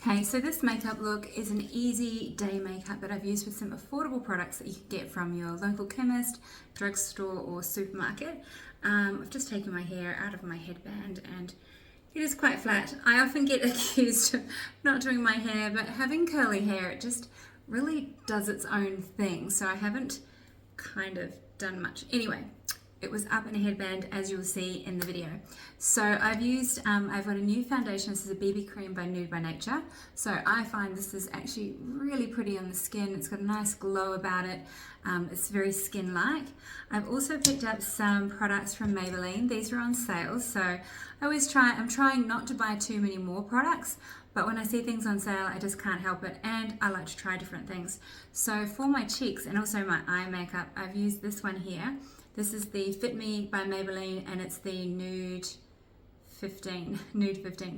Okay, so this makeup look is an easy day makeup that I've used with some affordable products that you can get from your local chemist, drugstore or supermarket. I've just taken my hair out of my headband and it is quite flat. I often get accused of not doing my hair, but having curly hair, it just really does its own thing. So I haven't kind of done much. Anyway, it was up in a headband, as you'll see in the video. So I've got a new foundation. This is a BB cream by Nude by Nature. So I find this is actually really pretty on the skin. It's got a nice glow about it. It's very skin-like. I've also picked up some products from Maybelline. These are on sale, so I'm trying not to buy too many more products, but when I see things on sale, I just can't help it, and I like to try different things. So for my cheeks and also my eye makeup, I've used this one here. This is the Fit Me by Maybelline, and it's the Nude 15.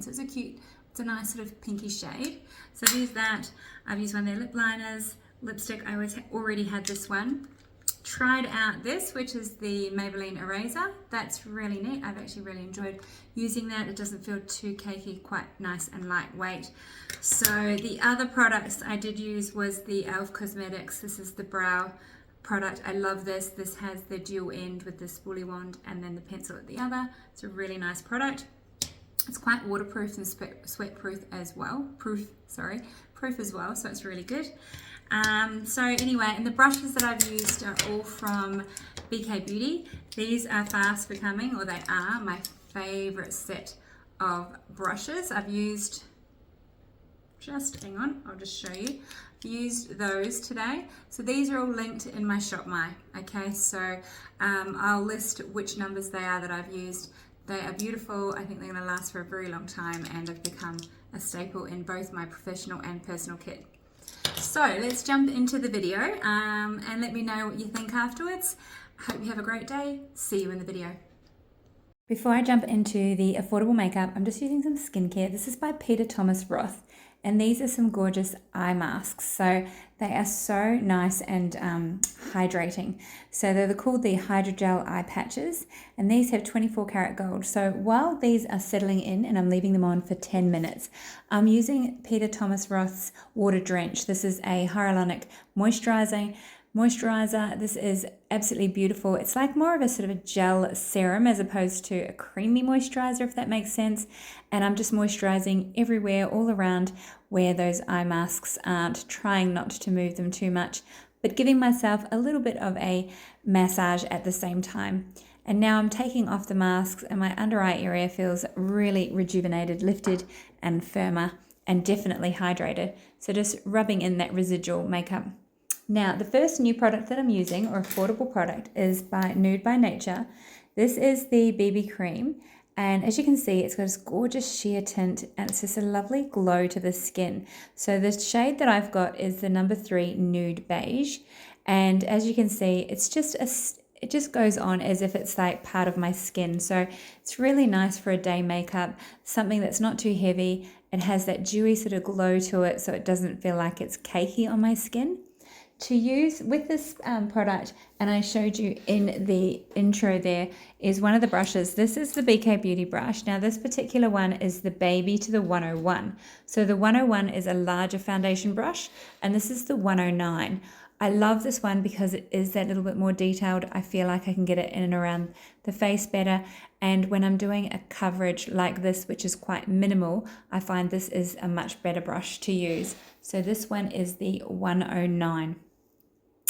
So it's it's a nice sort of pinky shade. So I've used that. I've used one of their lip liners, lipstick. I already had this one. Tried out this, which is the Maybelline eraser. That's really neat. I've actually really enjoyed using that. It doesn't feel too cakey, quite nice and lightweight. So the other products I did use was the e.l.f. Cosmetics. This is the brow product. I love this. This has the dual end with the spoolie wand and then the pencil at the other. It's a really nice product. It's quite waterproof and sweat-proof as well. Proof as well, so it's really good. So anyway, and the brushes that I've used are all from BK Beauty. These are fast becoming, or they are, my favorite set of brushes. I've used, hang on, I'll just show you. I've used those today. So these are all linked in my Shop My, okay? So I'll list which numbers they are that I've used. They are beautiful. I think they're gonna last for a very long time and have become a staple in both my professional and personal kit. So let's jump into the video and let me know what you think afterwards. I hope you have a great day. See you in the video. Before I jump into the affordable makeup, I'm just using some skincare. This is by Peter Thomas Roth, and these are some gorgeous eye masks. So they are so nice and hydrating. So they're called the Hydrogel Eye Patches, and these have 24 karat gold. So while these are settling in and I'm leaving them on for 10 minutes, I'm using Peter Thomas Roth's Water Drench. This is a hyaluronic moisturizer. This is absolutely beautiful. It's like more of a sort of a gel serum as opposed to a creamy moisturizer, if that makes sense. And I'm just moisturizing everywhere, all around where those eye masks aren't, trying not to move them too much, but giving myself a little bit of a massage at the same time. And now I'm taking off the masks and my under eye area feels really rejuvenated, lifted and firmer, and definitely hydrated. So just rubbing in that residual makeup. Now, the first new product that I'm using, or affordable product, is by Nude by Nature. This is the BB cream, and as you can see, it's got this gorgeous sheer tint, and it's just a lovely glow to the skin. So the shade that I've got is the number 3 Nude Beige, and as you can see, it just goes on as if it's like part of my skin. So it's really nice for a day makeup, something that's not too heavy. It has that dewy sort of glow to it, so it doesn't feel like it's cakey on my skin. To use with this product, and I showed you in the intro there, is one of the brushes. This is the BK Beauty brush. Now this particular one is the Baby to the 101. So the 101 is a larger foundation brush, and this is the 109. I love this one because it is that little bit more detailed. I feel like I can get it in and around the face better. And when I'm doing a coverage like this, which is quite minimal, I find this is a much better brush to use. So this one is the 109.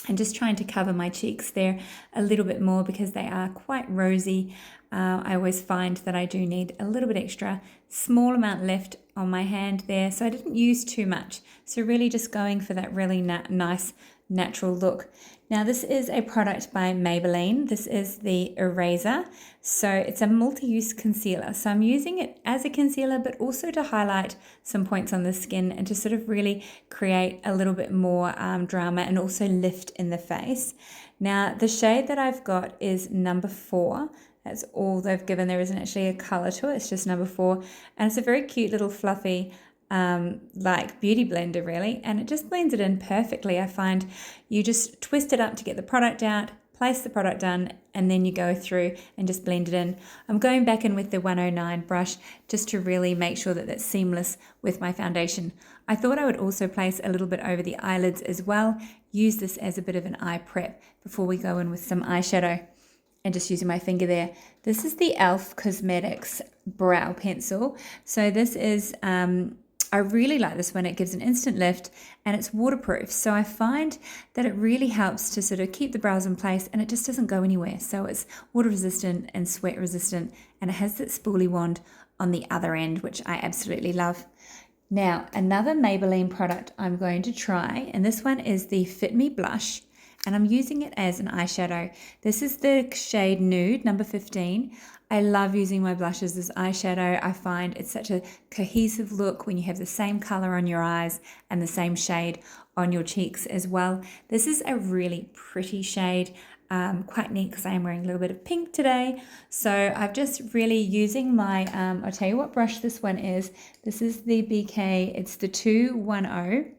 And just trying to cover my cheeks there a little bit more because they are quite rosy. I always find that I do need a little bit extra, small amount left on my hand there, so I didn't use too much. So really just going for that really nice natural look. Now this is a product by Maybelline. This is the eraser. So it's a multi-use concealer. So I'm using it as a concealer, but also to highlight some points on the skin and to sort of really create a little bit more drama and also lift in the face. Now the shade that I've got is number 4. That's all they've given. There isn't actually a color to it. It's just number 4. And it's a very cute little fluffy like beauty blender really, and it just blends it in perfectly. I find you just twist it up to get the product out, place the product on, and then you go through and just blend it in. I'm going back in with the 109 brush just to really make sure that that's seamless with my foundation. I thought I would also place a little bit over the eyelids as well. Use this as a bit of an eye prep before we go in with some eyeshadow. And just using my finger there. This is the e.l.f. Cosmetics brow pencil. So this is, I really like this one. It gives an instant lift and it's waterproof. So I find that it really helps to sort of keep the brows in place and it just doesn't go anywhere. So it's water resistant and sweat resistant, and it has that spoolie wand on the other end, which I absolutely love. Now, another Maybelline product I'm going to try, and this one is the Fit Me Blush. And I'm using it as an eyeshadow. This is the shade Nude, number 15. I love using my blushes as eyeshadow. I find it's such a cohesive look when you have the same color on your eyes and the same shade on your cheeks as well. This is a really pretty shade, quite neat because I am wearing a little bit of pink today. So I've just really using my, I'll tell you what brush this one is. This is the BK, it's the 210.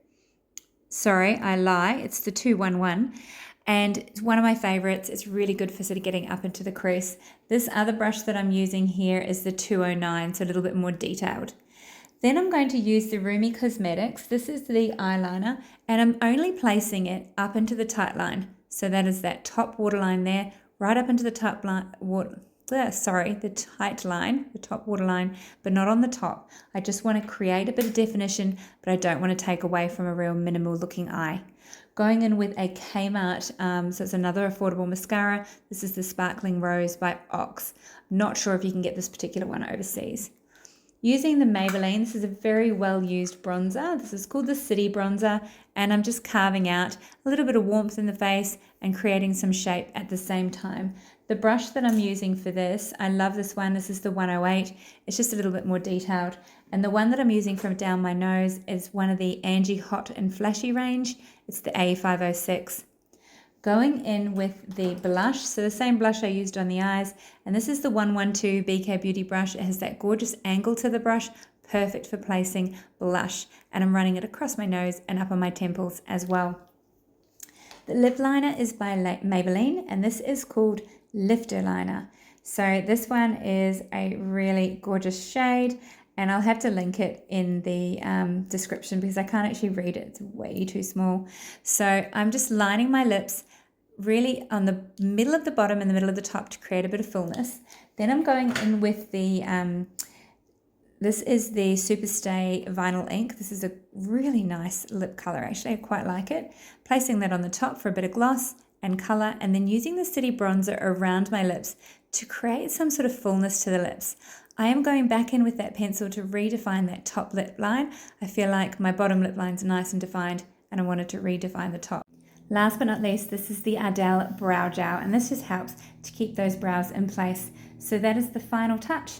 Sorry, I lie. It's the 211, and it's one of my favorites. It's really good for sort of getting up into the crease. This other brush that I'm using here is the 209, so a little bit more detailed. Then I'm going to use the Rumi Cosmetics. This is the eyeliner, and I'm only placing it up into the tight line. So that is that top waterline there, right up into the top line, the tight line, the top waterline, but not on the top. I just want to create a bit of definition, but I don't want to take away from a real minimal looking eye. Going in with a Kmart, so it's another affordable mascara. This is the Sparkling Rose by Ox. I'm not sure if you can get this particular one overseas. Using the Maybelline, this is a very well used bronzer. This is called the City Bronzer, and I'm just carving out a little bit of warmth in the face and creating some shape at the same time. The brush that I'm using for this, I love this one. This is the 108. It's just a little bit more detailed. And the one that I'm using from down my nose is one of the Angie Hot and Flashy range. It's the A506. Going in with the blush, so the same blush I used on the eyes, and this is the 112 BK Beauty brush. It has that gorgeous angle to the brush, perfect for placing blush, and I'm running it across my nose and up on my temples as well. The lip liner is by Maybelline, and this is called Lifter Liner. So this one is a really gorgeous shade, and I'll have to link it in the description because I can't actually read it. It's way too small. So I'm just lining my lips really on the middle of the bottom and the middle of the top to create a bit of fullness. Then I'm going in with the, this is the Superstay Vinyl Ink. This is a really nice lip color, actually. I quite like it. Placing that on the top for a bit of gloss and color, and then using the City Bronzer around my lips to create some sort of fullness to the lips. I am going back in with that pencil to redefine that top lip line. I feel like my bottom lip line's nice and defined, and I wanted to redefine the top. Last but not least, this is the Ardell Brow Gel, and this just helps to keep those brows in place. So that is the final touch.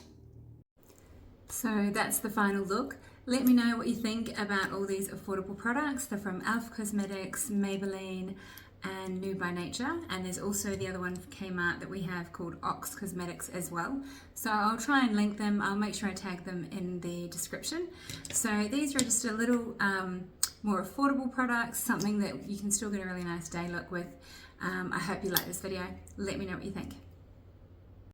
So that's the final look. Let me know what you think about all these affordable products. They're from e.l.f. Cosmetics, Maybelline, and Nude by Nature, and there's also the other one from Kmart that we have called Ox Cosmetics as well. So I'll try and link them. I'll make sure I tag them in the description. So these are just a little more affordable products, something that you can still get a really nice day look with. I hope you like this video. Let me know what you think.